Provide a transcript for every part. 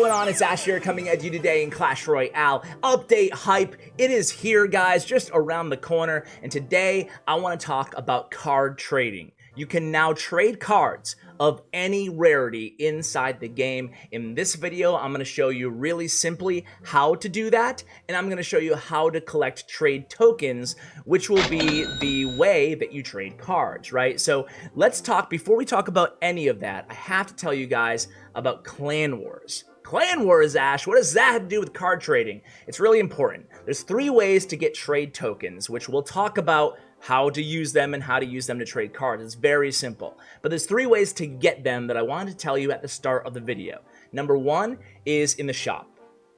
going on? It's Ash here coming at you today in Clash Royale. Update hype. It is here, guys, just around the corner. And today I want to talk about card trading. You can now trade cards of any rarity inside the game. In this video, I'm going to show you really simply how to do that, and I'm going to show you how to collect trade tokens, which will be the way that you trade cards, right? So let's talk, before we talk about any of that, I have to tell you guys about Clan Wars. Clan Wars, Ash, what does that have to do with card trading? It's really important. There's 3 ways to get trade tokens, which we'll talk about how to use them and how to use them to trade cards. It's very simple. But there's 3 ways to get them that I wanted to tell you at the start of the video. Number 1 is in the shop.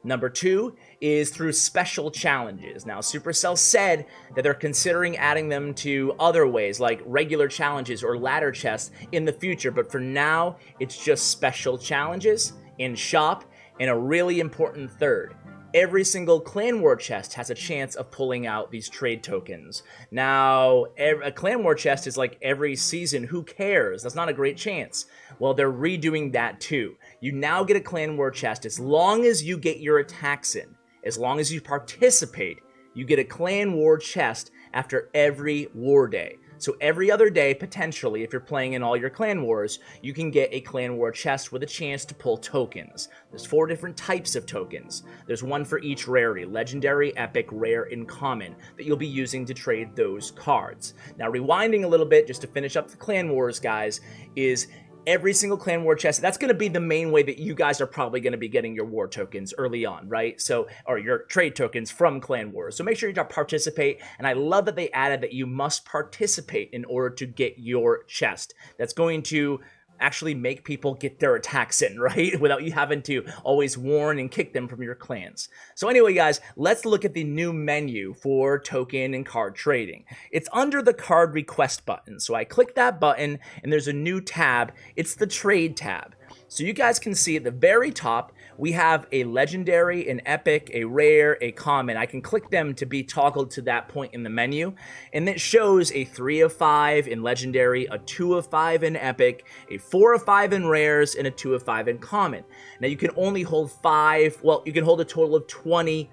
Number 2 is through special challenges. Now, Supercell said that they're considering adding them to other ways, like regular challenges or ladder chests in the future. But for now, it's just special challenges in shop, and a really important third. Every single Clan War chest has a chance of pulling out these trade tokens. Now, a Clan War chest is like every season. Who cares? That's not a great chance. Well, they're redoing that too. You now get a Clan War chest as long as you get your attacks in. As long as you participate, you get a Clan War chest after every war day. So every other day, potentially, if you're playing in all your Clan Wars, you can get a Clan War chest with a chance to pull tokens. There's 4 different types of tokens. There's one for each rarity: legendary, epic, rare, and common, that you'll be using to trade those cards. Now, rewinding a little bit, just to finish up the Clan Wars, guys, is every single Clan War chest, that's going to be the main way that you guys are probably going to be getting your war tokens early on, right? So, or your trade tokens from Clan Wars. So make sure you participate. And I love that they added that you must participate in order to get your chest. That's going to actually make people get their attacks in, right? Without you having to always warn and kick them from your clans. So anyway, guys, let's look at the new menu for token and card trading. It's under the card request button. So I click that button and there's a new tab. It's the trade tab. So you guys can see at the very top, we have a legendary, an epic, a rare, a common. I can click them to be toggled to that point in the menu. And it shows a 3 of 5 in legendary, a 2 of 5 in epic, a 4 of 5 in rares, and a 2 of 5 in common. Now you can only hold 5, well, you can hold a total of 20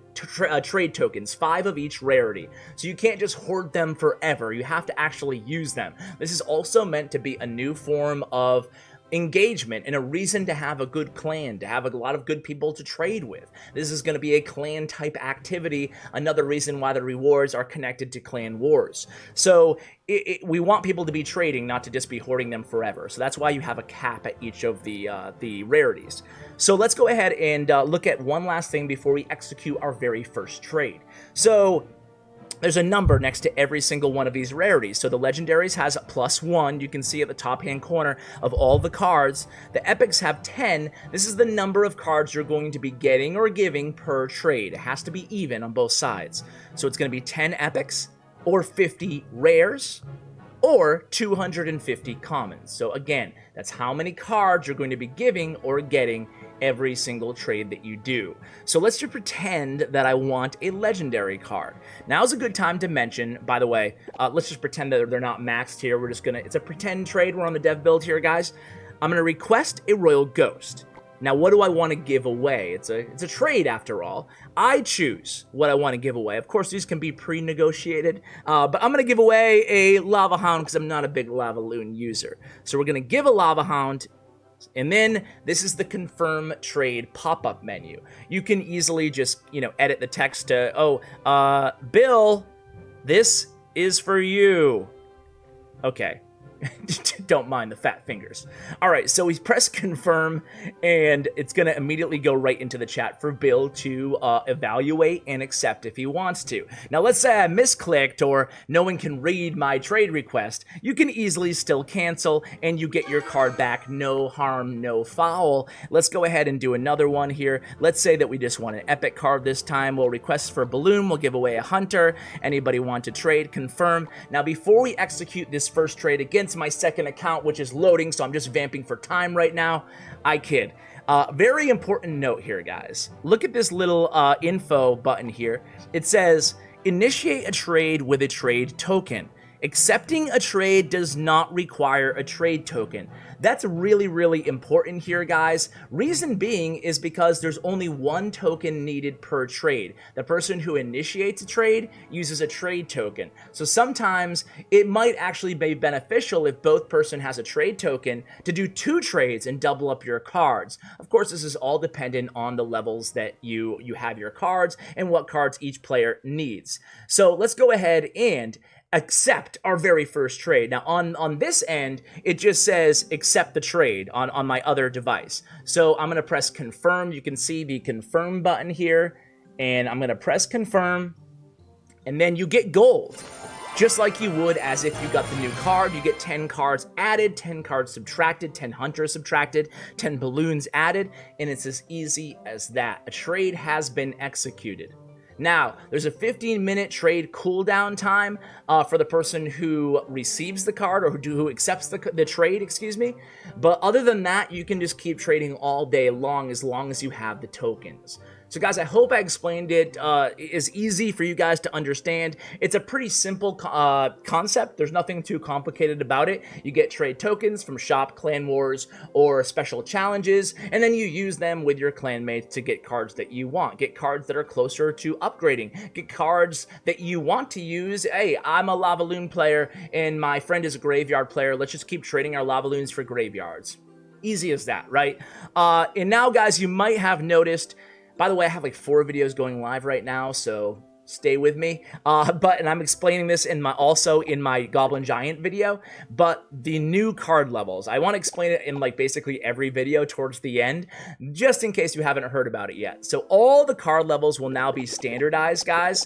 trade tokens, 5 of each rarity. So you can't just hoard them forever. You have to actually use them. This is also meant to be a new form of engagement and a reason to have a good clan, to have a lot of good people to trade with. This is going to be a clan type activity, another reason why the rewards are connected to Clan Wars. So we want people to be trading, not to just be hoarding them forever. So that's why you have a cap at each of the rarities. So let's go ahead and look at one last thing before we execute our very first trade. So there's a number next to every single one of these rarities. So the legendaries has +1. You can see at the top hand corner of all the cards. The epics have 10. This is the number of cards you're going to be getting or giving per trade. It has to be even on both sides. So it's going to be 10 epics or 50 rares or 250 commons. So again, that's how many cards you're going to be giving or getting every single trade that you do. So let's just pretend that I want a legendary card. Now's a good time to mention, by the way, let's just pretend that they're not maxed here. We're just gonna, it's a pretend trade. We're on the dev build here, guys. I'm gonna request a Royal Ghost. Now, what do I want to give away? It's a trade after all. I choose what I want to give away. Of course, these can be pre-negotiated, but I'm going to give away a Lava Hound because I'm not a big Lava Loon user. So we're going to give a Lava Hound, and then this is the confirm trade pop-up menu. You can easily just, edit the text to, Bill, this is for you. Okay. Don't mind the fat fingers. All right, so we press confirm, and it's going to immediately go right into the chat for Bill to evaluate and accept if he wants to. Now, let's say I misclicked or no one can read my trade request. You can easily still cancel, and you get your card back. No harm, no foul. Let's go ahead and do another one here. Let's say that we just want an epic card this time. We'll request for a balloon. We'll give away a hunter. Anybody want to trade? Confirm. Now, before we execute this first trade against my second account, which is loading, so I'm just vamping for time right now. I kid. Very important note here, guys. Look at this little info button here. It says, initiate a trade with a trade token. Accepting a trade does not require a trade token. That's really, really important here, guys. Reason being is because there's only one token needed per trade. The person who initiates a trade uses a trade token. So sometimes it might actually be beneficial if both person has a trade token to do 2 trades and double up your cards. Of course, this is all dependent on the levels that you have your cards and what cards each player needs. So let's go ahead and accept our very first trade. Now on this end, it just says accept the trade on my other device. So I'm gonna press confirm. You can see the confirm button here, and I'm gonna press confirm, and then you get gold. Just like you would as if you got the new card. You get 10 cards added, 10 cards subtracted, 10 hunters subtracted, 10 balloons added, and it's as easy as that. A trade has been executed. Now, there's a 15-minute trade cooldown time for the person who receives the card or who accepts the trade, excuse me. But other than that, you can just keep trading all day long as you have the tokens. So guys, I hope I explained it is easy for you guys to understand. It's a pretty simple concept. There's nothing too complicated about it. You get trade tokens from shop, clan wars, or special challenges, and then you use them with your clanmates to get cards that you want. Get cards that are closer to upgrading. Get cards that you want to use. Hey, I'm a Lavaloon player, and my friend is a graveyard player. Let's just keep trading our Lavaloons for graveyards. Easy as that, right? And now, guys, you might have noticed. By the way, I have like 4 videos going live right now, so stay with me. And I'm explaining this also in my Goblin Giant video, but the new card levels. I want to explain it in like basically every video towards the end, just in case you haven't heard about it yet. So all the card levels will now be standardized, guys.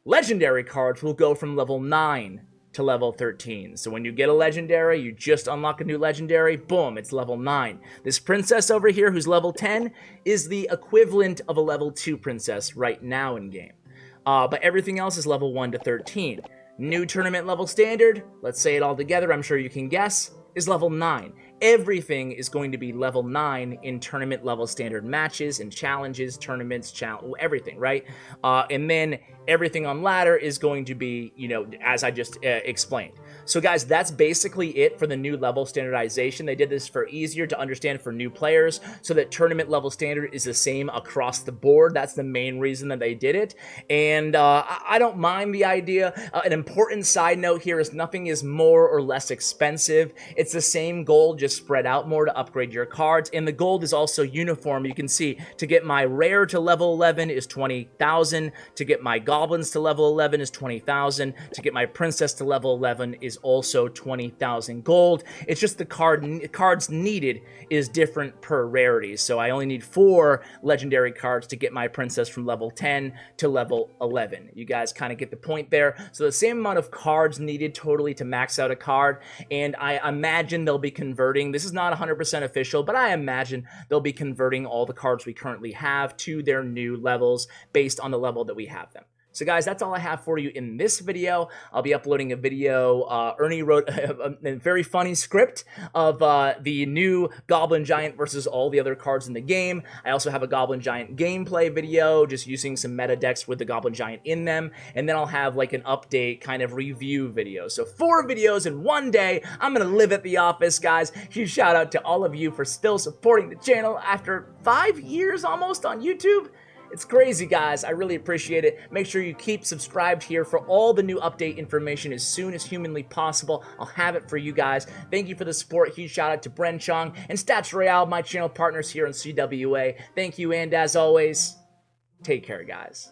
Legendary cards will go from level 9 to level 13. So when you get a legendary, you just unlock a new legendary, boom, it's level 9. This princess over here who's level 10 is the equivalent of a level 2 princess right now in game. But everything else is level 1 to 13. New tournament level standard, let's say it all together, I'm sure you can guess, is level 9. Everything is going to be level 9 in tournament level standard matches and challenges, tournaments, everything, right? And then everything on ladder is going to be, you know, as I just explained. So guys, that's basically it for the new level standardization. They did this for easier to understand for new players so that tournament level standard is the same across the board. That's the main reason that they did it. And I don't mind the idea. An important side note here is nothing is more or less expensive. It's the same gold, just spread out more to upgrade your cards. And the gold is also uniform. You can see to get my rare to level 11 is 20,000. To get my goblins to level 11 is 20,000. To get my princess to level 11 is also 20,000 gold. It's just the cards needed is different per rarity. So I only need 4 legendary cards to get my princess from level 10 to level 11. You guys kind of get the point there. So the same amount of cards needed totally to max out a card. And I imagine they'll be converting. This is not 100% official, but I imagine they'll be converting all the cards we currently have to their new levels based on the level that we have them. So guys, that's all I have for you in this video. I'll be uploading a video. Ernie wrote a very funny script of the new Goblin Giant versus all the other cards in the game. I also have a Goblin Giant gameplay video, just using some meta decks with the Goblin Giant in them. And then I'll have like an update kind of review video. So 4 videos in one day. I'm going to live at the office, guys. Huge shout out to all of you for still supporting the channel after 5 years almost on YouTube. It's crazy, guys. I really appreciate it. Make sure you keep subscribed here for all the new update information as soon as humanly possible. I'll have it for you guys. Thank you for the support. Huge shout out to Bren Chong and Clash Royale, my channel partners here in CWA. Thank you, and as always, take care, guys.